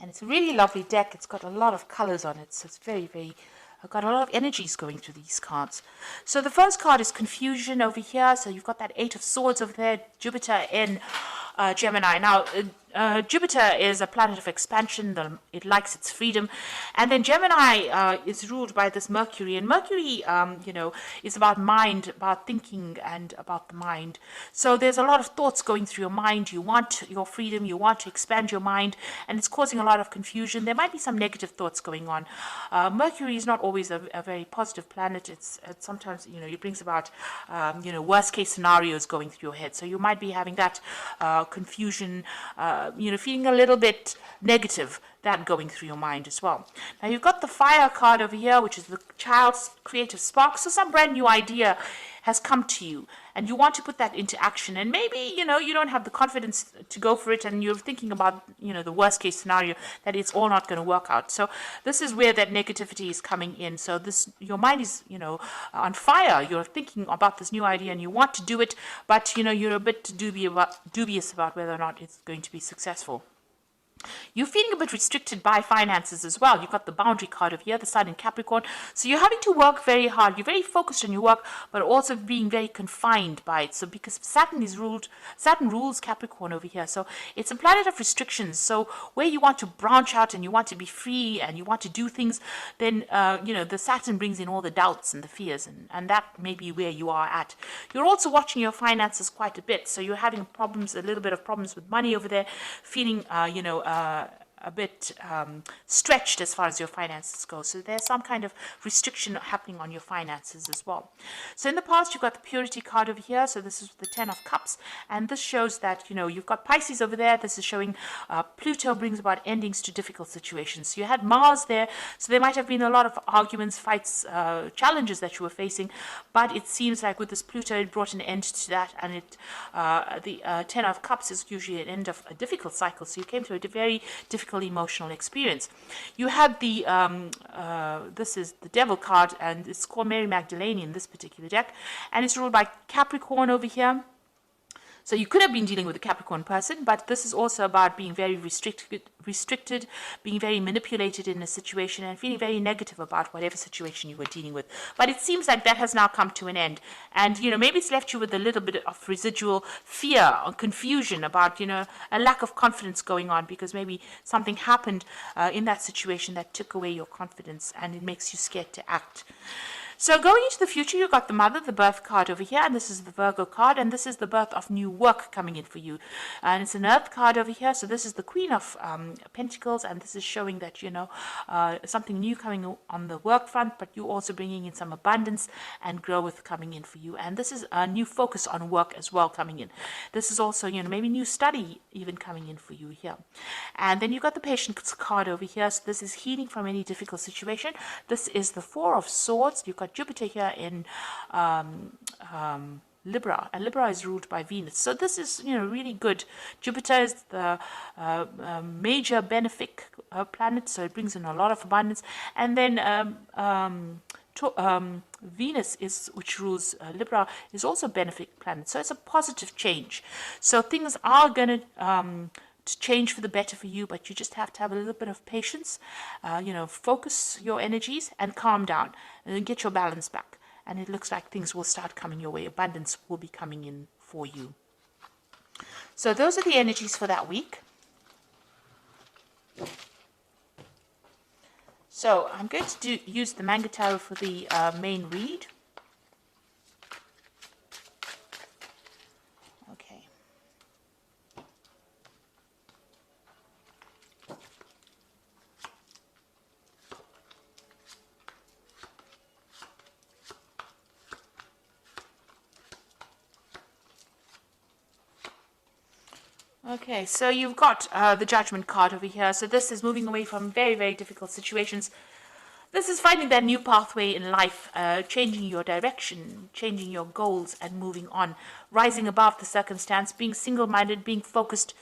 And it's a really lovely deck. It's got a lot of colors on it, so it's very, very, I've got a lot of energies going through these cards. So the first card is confusion over here. So you've got that Eight of Swords over there, Jupiter in Gemini. Now, Jupiter is a planet of expansion. It likes its freedom. And then Gemini is ruled by this Mercury. And Mercury, is about mind, about thinking and about the mind. So there's a lot of thoughts going through your mind. You want your freedom. You want to expand your mind. And it's causing a lot of confusion. There might be some negative thoughts going on. Mercury is not always a very positive planet. It's sometimes, it brings about, worst case scenarios going through your head. So you might be having that confusion, feeling a little bit negative, that going through your mind as well. Now you've got the fire card over here, which is the child's creative spark. So some brand new idea has come to you and you want to put that into action, and maybe you don't have the confidence to go for it, and you're thinking about the worst case scenario, that it's all not going to work out. So this is where that negativity is coming in. So your mind is on fire. You're thinking about this new idea and you want to do it, but you're a bit dubious about whether or not it's going to be successful. You're feeling a bit restricted by finances as well. You've got the boundary card over here, the Sun in Capricorn. So you're having to work very hard. You're very focused on your work, but also being very confined by it. So because Saturn rules Capricorn over here. So it's a planet of restrictions. So where you want to branch out and you want to be free and you want to do things, then, the Saturn brings in all the doubts and the fears. And that may be where you are at. You're also watching your finances quite a bit. So you're having a little bit of problems with money over there, feeling, a bit stretched as far as your finances go. So there's some kind of restriction happening on your finances as well. So in the past, you've got the purity card over here. So this is the 10 of Cups. And this shows that, you've got Pisces over there. This is showing Pluto brings about endings to difficult situations. So you had Mars there. So there might have been a lot of arguments, fights, challenges that you were facing. But it seems like with this Pluto, it brought an end to that. And the 10 of Cups is usually an end of a difficult cycle. So you came through a very difficult emotional experience. You had this is the Devil card, and it's called Mary Magdalene in this particular deck, and it's ruled by Capricorn over here. So you could have been dealing with a Capricorn person, but this is also about being very restricted, being very manipulated in a situation, and feeling very negative about whatever situation you were dealing with. But it seems like that has now come to an end. And, maybe it's left you with a little bit of residual fear or confusion about, a lack of confidence going on, because maybe something happened in that situation that took away your confidence, and it makes you scared to act. So going into the future, you've got the Mother, the birth card over here, and this is the Virgo card, and this is the birth of new work coming in for you. And it's an Earth card over here, so this is the Queen of Pentacles, and this is showing that, something new coming on the work front, but you're also bringing in some abundance and growth coming in for you. And this is a new focus on work as well coming in. This is also, maybe new study even coming in for you here. And then you've got the Patience card over here, so this is healing from any difficult situation. This is the Four of Swords. You've got Jupiter here in Libra, and Libra is ruled by Venus. So this is, really good. Jupiter is the major benefic planet, so it brings in a lot of abundance. And then Venus, which rules Libra, is also a benefic planet. So it's a positive change. So things are going to change for the better for you, but you just have to have a little bit of patience, focus your energies and calm down and then get your balance back. And it looks like things will start coming your way. Abundance will be coming in for you. So those are the energies for that week. So I'm going to use the Manga Tarot for the main read. Okay, so you've got the Judgment card over here. So this is moving away from very, very difficult situations. This is finding that new pathway in life, changing your direction, changing your goals and moving on, rising above the circumstance, being single-minded, being focused,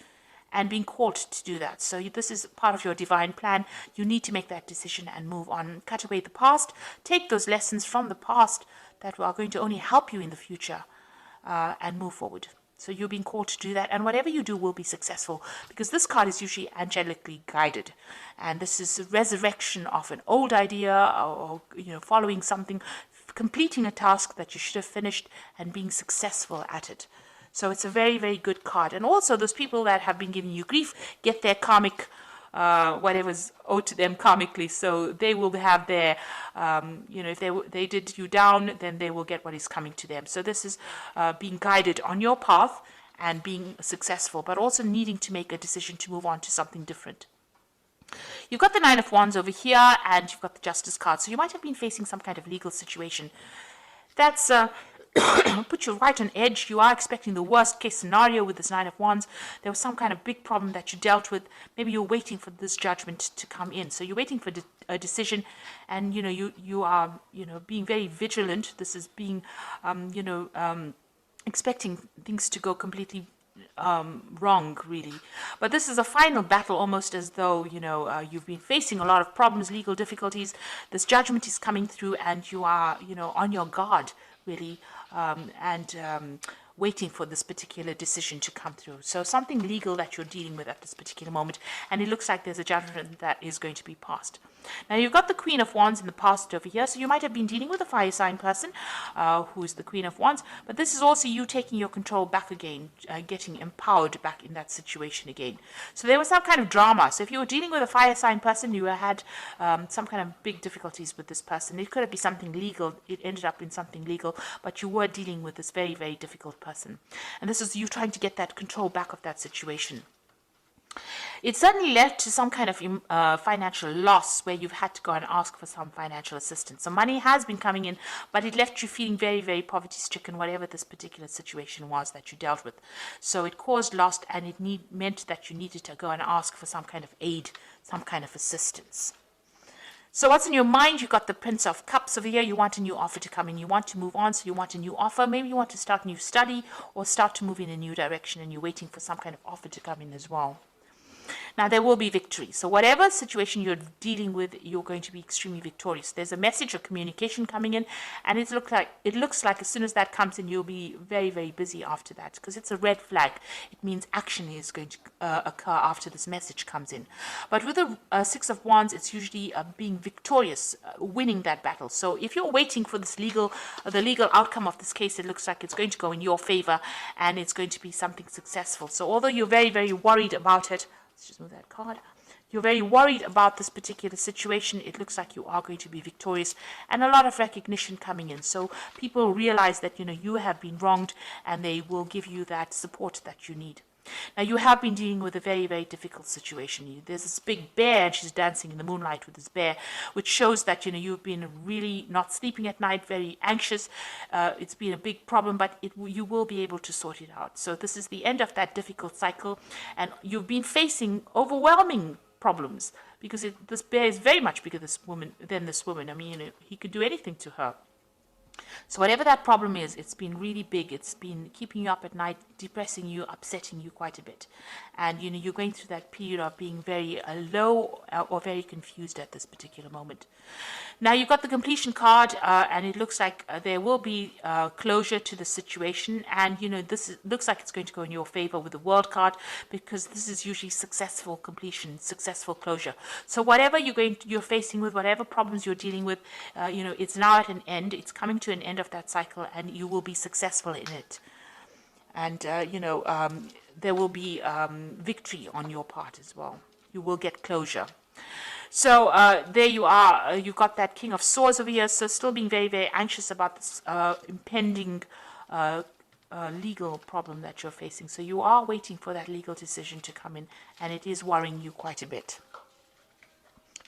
and being called to do that. So this is part of your divine plan. You need to make that decision and move on. Cut away the past. Take those lessons from the past that are going to only help you in the future and move forward. So you're being called to do that, and whatever you do will be successful, because this card is usually angelically guided, and this is a resurrection of an old idea, or following something, completing a task that you should have finished, and being successful at it. So it's a very, very good card. And also those people that have been giving you grief get their karmic whatever's owed to them karmically. So they will have their, if they did you down, then they will get what is coming to them. So this is being guided on your path and being successful, but also needing to make a decision to move on to something different. You've got the Nine of Wands over here, and you've got the Justice card. So you might have been facing some kind of legal situation. That's put you right on edge. You are expecting the worst case scenario with this Nine of Wands. There was some kind of big problem that you dealt with. Maybe you're waiting for this judgment to come in. So you're waiting for a decision, and you are being very vigilant. This is being expecting things to go completely wrong, really. But this is a final battle, almost as though you've been facing a lot of problems, legal difficulties. This judgment is coming through, and you are on your guard, really, and waiting for this particular decision to come through. So something legal that you're dealing with at this particular moment, and it looks like there's a judgment that is going to be passed. Now you've got the Queen of Wands in the past over here, so you might have been dealing with a fire sign person who is the Queen of Wands, but this is also you taking your control back again, getting empowered back in that situation again. So there was some kind of drama. So if you were dealing with a fire sign person, you had some kind of big difficulties with this person. It could have been something legal. It ended up in something legal, but you were dealing with this very, very difficult person. And this is you trying to get that control back of that situation. It certainly led to some kind of financial loss, where you've had to go and ask for some financial assistance. So money has been coming in, but it left you feeling very, very poverty-stricken, whatever this particular situation was that you dealt with. So it caused loss, and it meant that you needed to go and ask for some kind of aid, some kind of assistance. So what's in your mind? You've got the Prince of Cups over here. You want a new offer to come in. You want to move on, so you want a new offer. Maybe you want to start a new study or start to move in a new direction, and you're waiting for some kind of offer to come in as well. Now, there will be victory. So whatever situation you're dealing with, you're going to be extremely victorious. There's a message of communication coming in, and it looks like as soon as that comes in, you'll be very, very busy after that, because it's a red flag. It means action is going to occur after this message comes in. But with the Six of Wands, it's usually being victorious, winning that battle. So if you're waiting for this the legal outcome of this case, it looks like it's going to go in your favor, and it's going to be something successful. So although you're very, very worried about it, let's just move that card. You're very worried about this particular situation. It looks like you are going to be victorious, and a lot of recognition coming in. So people realize that you have been wronged, and they will give you that support that you need. Now, you have been dealing with a very, very difficult situation. There's this big bear, and she's dancing in the moonlight with this bear, which shows that you've been really not sleeping at night, very anxious. It's been a big problem, but you will be able to sort it out. So this is the end of that difficult cycle, and you've been facing overwhelming problems, because this bear is very much bigger than this woman. I mean, he could do anything to her. So whatever that problem is, it's been really big. It's been keeping you up at night, depressing you, upsetting you quite a bit. And, you're going through that period of being very low or very confused at this particular moment. Now, you've got the completion card, and it looks like there will be closure to the situation. And, looks like it's going to go in your favor with the World card, because this is usually successful completion, successful closure. So whatever you're facing with, whatever problems you're dealing with, it's now at an end. It's coming to an end of that cycle, and you will be successful in it. And, there will be victory on your part as well. You will get closure. So there you are. You've got that King of Swords over here. So still being very, very anxious about this impending legal problem that you're facing. So you are waiting for that legal decision to come in, and it is worrying you quite a bit.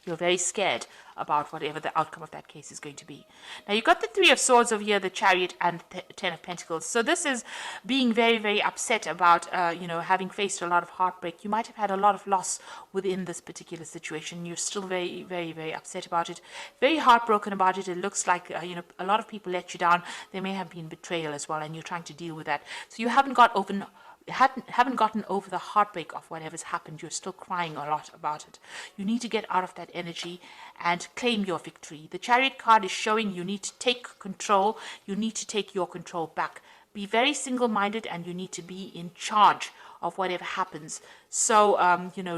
You're very scared about whatever the outcome of that case is going to be. Now, you've got the Three of Swords over here, the Chariot, and the Ten of Pentacles. So this is being very, very upset about, having faced a lot of heartbreak. You might have had a lot of loss within this particular situation. You're still very, very, very upset about it, very heartbroken about it. It looks like, a lot of people let you down. There may have been betrayal as well, and you're trying to deal with that. So you haven't gotten over the heartbreak of whatever's happened. You're still crying a lot about it. You need to get out of that energy and claim your victory. The Chariot card is showing you need to take control. You need to take your control back be very single-minded, and you need to be in charge of whatever happens. So,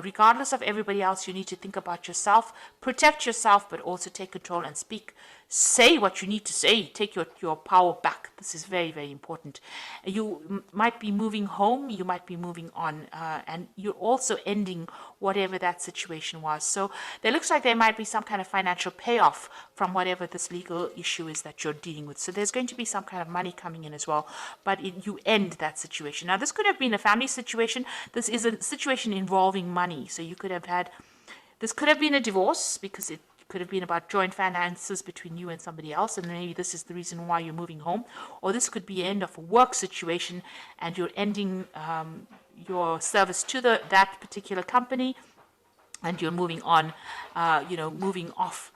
regardless of everybody else, you need to think about yourself, protect yourself, but also take control and speak. Say what you need to say. Take your power back. This is very, very important. You might be moving home. You might be moving on. And you're also ending whatever that situation was. So there looks like there might be some kind of financial payoff from whatever this legal issue is that you're dealing with. So there's going to be some kind of money coming in as well. But you end that situation. Now, this could have been a family situation. This is a situation involving money. So you could have had... This could have been a divorce, because it could have been about joint finances between you and somebody else, and maybe this is the reason why you're moving home. Or this could be the end of a work situation, and you're ending your service to that particular company, and you're moving on, moving off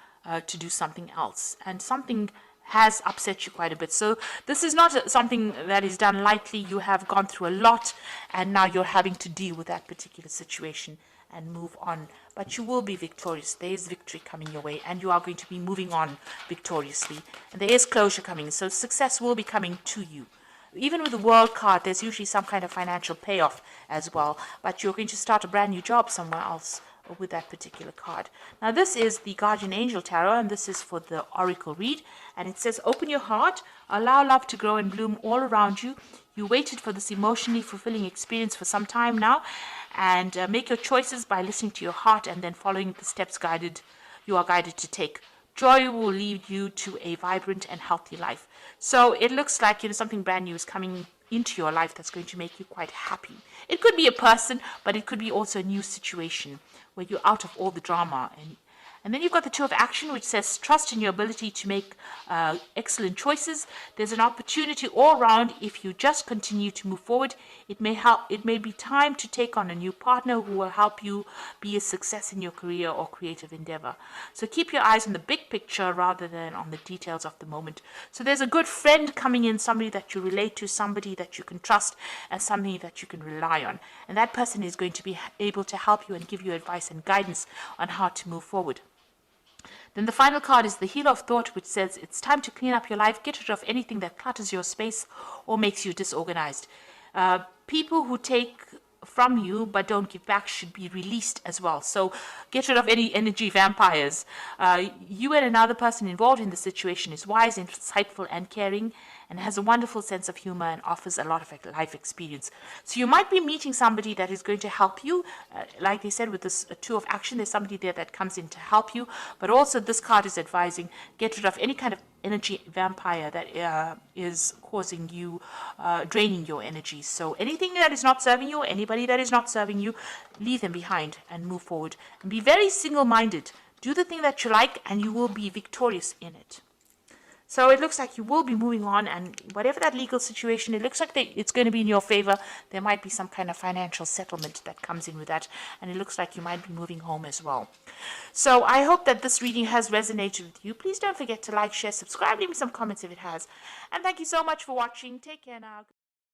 to do something else. And something has upset you quite a bit. So this is not something that is done lightly. You have gone through a lot, and now you're having to deal with that particular situation and move on. But you will be victorious. There is victory coming your way, and you are going to be moving on victoriously. And there is closure coming, so success will be coming to you. Even with the World card, there's usually some kind of financial payoff as well. But you're going to start a brand new job somewhere else with that particular card. Now, this is the Guardian Angel Tarot, and this is for the Oracle read. And it says, open your heart, allow love to grow and bloom all around you. You waited for this emotionally fulfilling experience for some time now, and make your choices by listening to your heart and then following the steps you are guided to take. Joy will lead you to a vibrant and healthy life. So it looks like something brand new is coming into your life that's going to make you quite happy. It could be a person, but it could be also a new situation where you're out of all the drama. And then you've got the Two of Action, which says trust in your ability to make excellent choices. There's an opportunity all around if you just continue to move forward. It may be time to take on a new partner who will help you be a success in your career or creative endeavor. So keep your eyes on the big picture rather than on the details of the moment. So there's a good friend coming in, somebody that you relate to, somebody that you can trust, and somebody that you can rely on. And that person is going to be able to help you and give you advice and guidance on how to move forward. Then the final card is the Healer of Thought, which says it's time to clean up your life, get rid of anything that clutters your space or makes you disorganized. People who take from you but don't give back should be released as well. So get rid of any energy vampires. You and another person involved in the situation is wise, insightful, and caring, and has a wonderful sense of humor and offers a lot of life experience. So you might be meeting somebody that is going to help you. Like they said, with this Two of Action, there's somebody there that comes in to help you. But also this card is advising, get rid of any kind of energy vampire that is causing you, draining your energy. So anything that is not serving you, anybody that is not serving you, leave them behind and move forward. And be very single-minded. Do the thing that you like, and you will be victorious in it. So it looks like you will be moving on, and whatever that legal situation, it looks like it's going to be in your favor. There might be some kind of financial settlement that comes in with that, and it looks like you might be moving home as well. So I hope that this reading has resonated with you. Please don't forget to like, share, subscribe, leave me some comments if it has. And thank you so much for watching. Take care now.